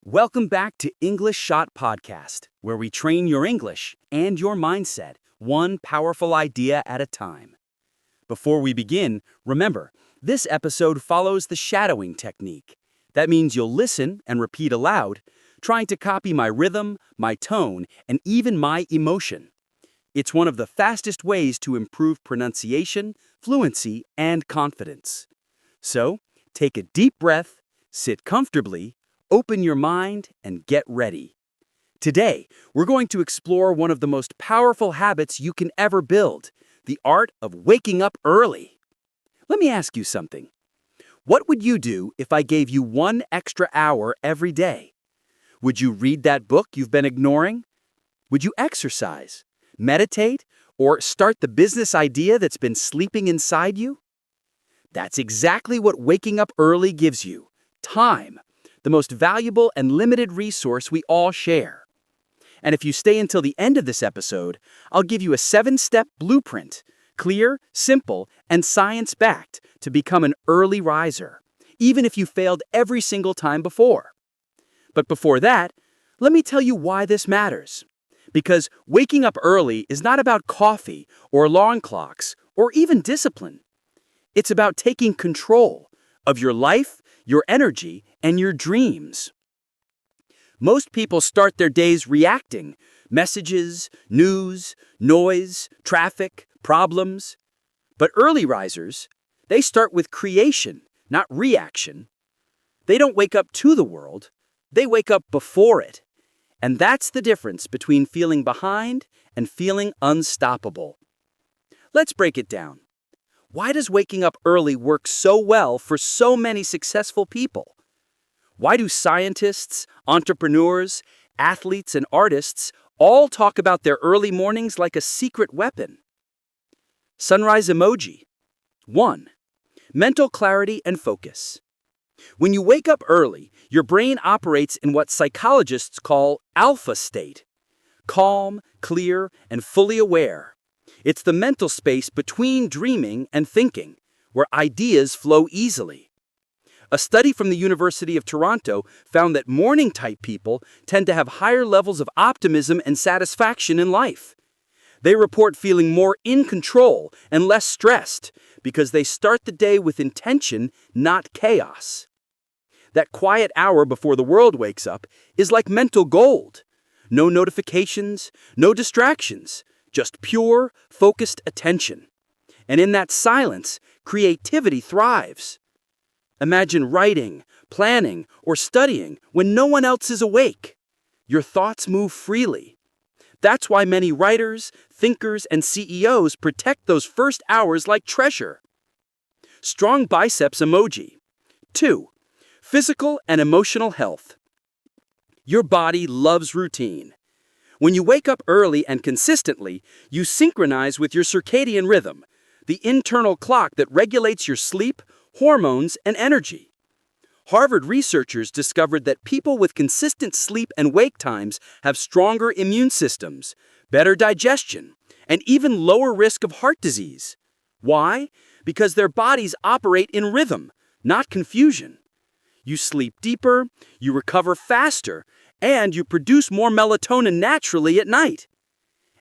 Welcome back to English Shot Podcast, where we train your English and your mindset, one powerful idea at a time. Before we begin, remember, this episode follows the shadowing technique. That means you'll listen and repeat aloud, trying to copy my rhythm, my tone, and even my emotion. It's one of the fastest ways to improve pronunciation, fluency, and confidence. So, take a deep breath, sit comfortably, open your mind, and get ready. Today, we're going to explore one of the most powerful habits you can ever build, the art of waking up early. Let me ask you something. What would you do if I gave you 1 extra hour every day? Would you read that book you've been ignoring? Would you exercise, meditate, or start the business idea that's been sleeping inside you? That's exactly what waking up early gives you: time, the most valuable and limited resource we all share. And if you stay until the end of this episode, I'll give you a 7-step blueprint, clear, simple, and science-backed, to become an early riser, even if you failed every single time before. But before that, let me tell you why this matters. Because waking up early is not about coffee or alarm clocks or even discipline. It's about taking control of your life, your energy, and your dreams. Most people start their days reacting: messages, news, noise, traffic, problems. But early risers, they start with creation, not reaction. They don't wake up to the world, they wake up before it. And that's the difference between feeling behind and feeling unstoppable. Let's break it down. Why does waking up early work so well for so many successful people? Why do scientists, entrepreneurs, athletes, and artists all talk about their early mornings like a secret weapon? Sunrise emoji. 1. Mental clarity and focus. When you wake up early, your brain operates in what psychologists call alpha state: calm, clear, and fully aware. It's the mental space between dreaming and thinking, where ideas flow easily. A study from the University of Toronto found that morning-type people tend to have higher levels of optimism and satisfaction in life. They report feeling more in control and less stressed because they start the day with intention, not chaos. That quiet hour before the world wakes up is like mental gold. No notifications, no distractions. Just pure, focused attention. And in that silence, creativity thrives. Imagine writing, planning, or studying when no one else is awake. Your thoughts move freely. That's why many writers, thinkers, and CEOs protect those first hours like treasure. Strong biceps emoji. 2. Physical and emotional health. Your body loves routine. When you wake up early and consistently, you synchronize with your circadian rhythm, the internal clock that regulates your sleep, hormones, and energy. Harvard researchers discovered that people with consistent sleep and wake times have stronger immune systems, better digestion, and even lower risk of heart disease. Why? Because their bodies operate in rhythm, not confusion. You sleep deeper, you recover faster, and you produce more melatonin naturally at night.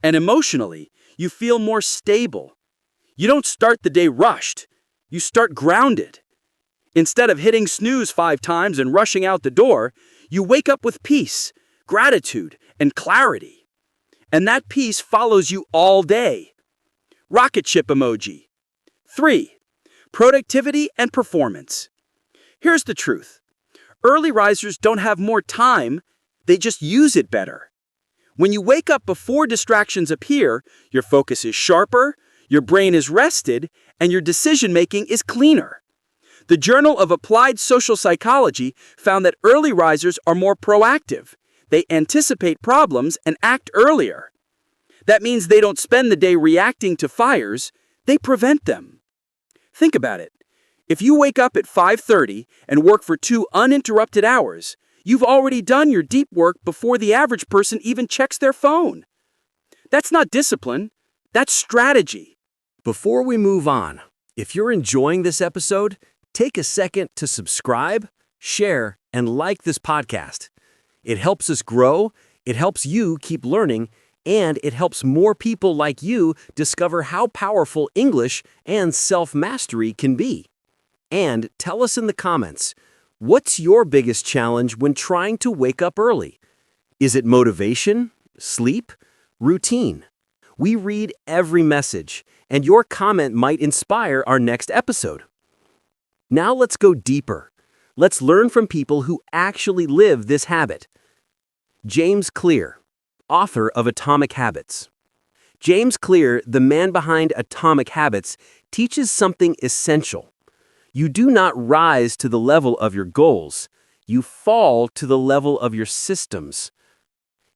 And emotionally, you feel more stable. You don't start the day rushed. You start grounded. Instead of hitting snooze 5 times and rushing out the door, you wake up with peace, gratitude, and clarity. And that peace follows you all day. Rocket ship emoji. 3. Productivity and performance. Here's the truth. Early risers don't have more time, they just use it better. When you wake up before distractions appear, your focus is sharper, your brain is rested, and your decision-making is cleaner. The Journal of Applied Social Psychology found that early risers are more proactive. They anticipate problems and act earlier. That means they don't spend the day reacting to fires, they prevent them. Think about it. If you wake up at 5:30 and work for 2 uninterrupted hours, you've already done your deep work before the average person even checks their phone. That's not discipline, that's strategy. Before we move on, if you're enjoying this episode, take a second to subscribe, share, and like this podcast. It helps us grow, it helps you keep learning, and it helps more people like you discover how powerful English and self-mastery can be. And tell us in the comments, what's your biggest challenge when trying to wake up early? Is it motivation, sleep, routine? We read every message, and your comment might inspire our next episode. Now let's go deeper. Let's learn from people who actually live this habit. James Clear, author of Atomic Habits. James Clear, the man behind Atomic Habits, teaches something essential. You do not rise to the level of your goals. You fall to the level of your systems.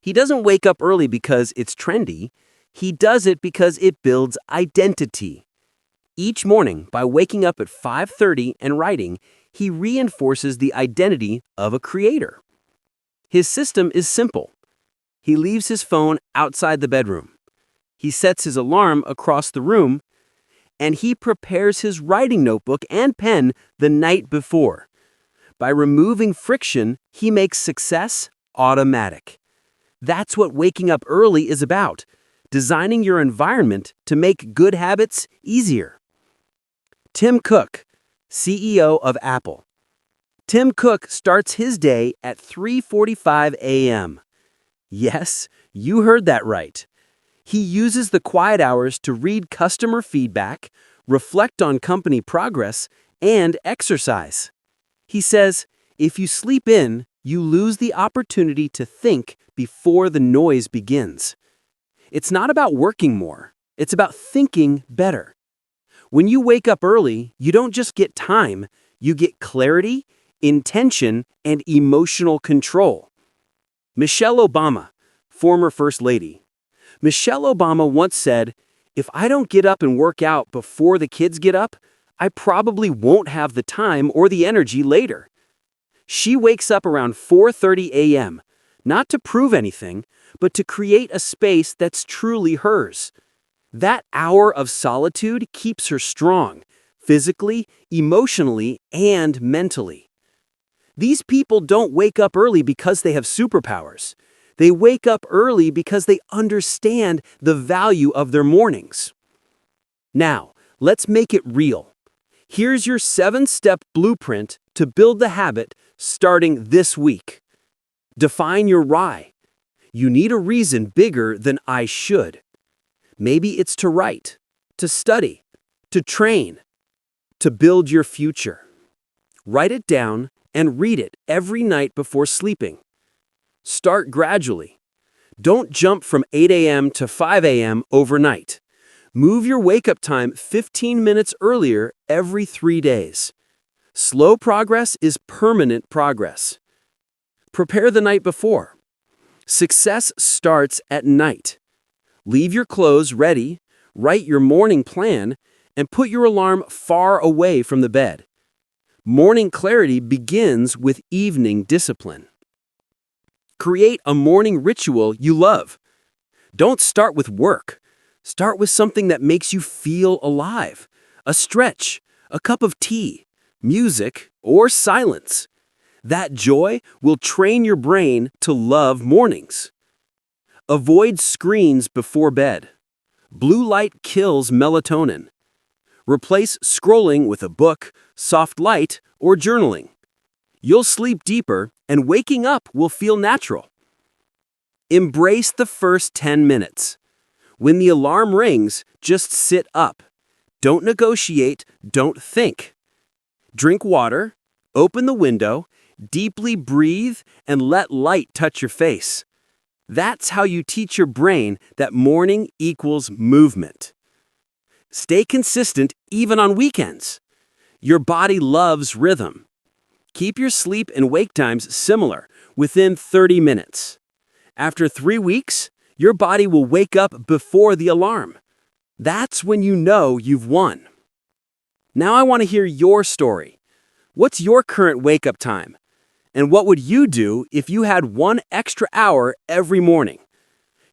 He doesn't wake up early because it's trendy. He does it because it builds identity. Each morning, by waking up at 5:30 and writing, he reinforces the identity of a creator. His system is simple. He leaves his phone outside the bedroom. He sets his alarm across the room, and he prepares his writing notebook and pen the night before. By removing friction, he makes success automatic. That's what waking up early is about, designing your environment to make good habits easier. Tim Cook, CEO of Apple. Tim Cook starts his day at 3:45 a.m. Yes, you heard that right. He uses the quiet hours to read customer feedback, reflect on company progress, and exercise. He says, if you sleep in, you lose the opportunity to think before the noise begins. It's not about working more, it's about thinking better. When you wake up early, you don't just get time, you get clarity, intention, and emotional control. Michelle Obama, former First Lady. Michelle Obama once said, if I don't get up and work out before the kids get up, I probably won't have the time or the energy later. She wakes up around 4:30 a.m., not to prove anything, but to create a space that's truly hers. That hour of solitude keeps her strong, physically, emotionally, and mentally. These people don't wake up early because they have superpowers. They wake up early because they understand the value of their mornings. Now, let's make it real. Here's your 7-step blueprint to build the habit starting this week. Define your why. You need a reason bigger than I should. Maybe it's to write, to study, to train, to build your future. Write it down and read it every night before sleeping. Start gradually. Don't jump from 8 a.m. to 5 a.m. overnight. Move your wake-up time 15 minutes earlier every 3 days. Slow progress is permanent progress. Prepare the night before. Success starts at night. Leave your clothes ready, write your morning plan, and put your alarm far away from the bed. Morning clarity begins with evening discipline. Create a morning ritual you love. Don't start with work. Start with something that makes you feel alive. A stretch, a cup of tea, music, or silence. That joy will train your brain to love mornings. Avoid screens before bed. Blue light kills melatonin. Replace scrolling with a book, soft light, or journaling. You'll sleep deeper, and waking up will feel natural. Embrace the first 10 minutes. When the alarm rings, just sit up. Don't negotiate, don't think. Drink water, open the window, deeply breathe, and let light touch your face. That's how you teach your brain that morning equals movement. Stay consistent even on weekends. Your body loves rhythm. Keep your sleep and wake times similar, within 30 minutes. After 3 weeks, your body will wake up before the alarm. That's when you know you've won. Now I want to hear your story. What's your current wake-up time? And what would you do if you had 1 extra hour every morning?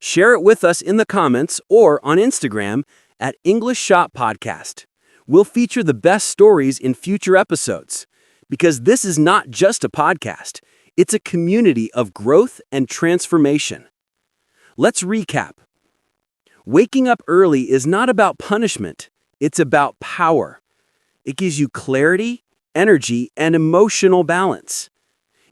Share it with us in the comments or on Instagram at English Shot Podcast. We'll feature the best stories in future episodes. Because this is not just a podcast, It's a community of growth and transformation. Let's recap. Waking up early is not about punishment. It's about power. It gives you clarity, energy, and emotional balance.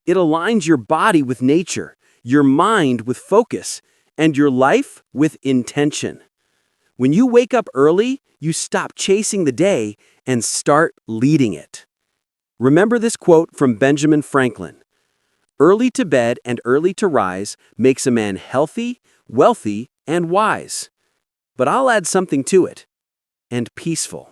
It aligns your body with nature, your mind with focus, and your life with intention. When you wake up early, you stop chasing the day and start leading it. Remember this quote from Benjamin Franklin: "Early to bed and early to rise makes a man healthy, wealthy, and wise." But I'll add something to it: and peaceful.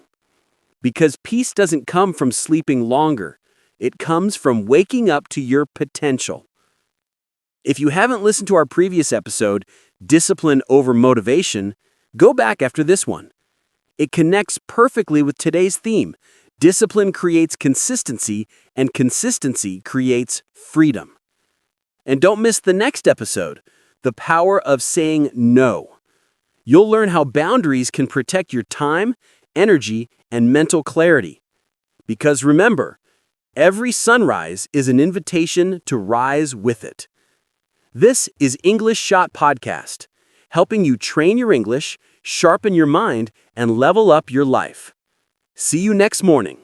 Because peace doesn't come from sleeping longer. It comes from waking up to your potential. If you haven't listened to our previous episode, Discipline over Motivation, go back after this one. It connects perfectly with today's theme. Discipline creates consistency, and consistency creates freedom. And don't miss the next episode, The Power of Saying No. You'll learn how boundaries can protect your time, energy, and mental clarity. Because remember, every sunrise is an invitation to rise with it. This is English Shot Podcast, helping you train your English, sharpen your mind, and level up your life. See you next morning.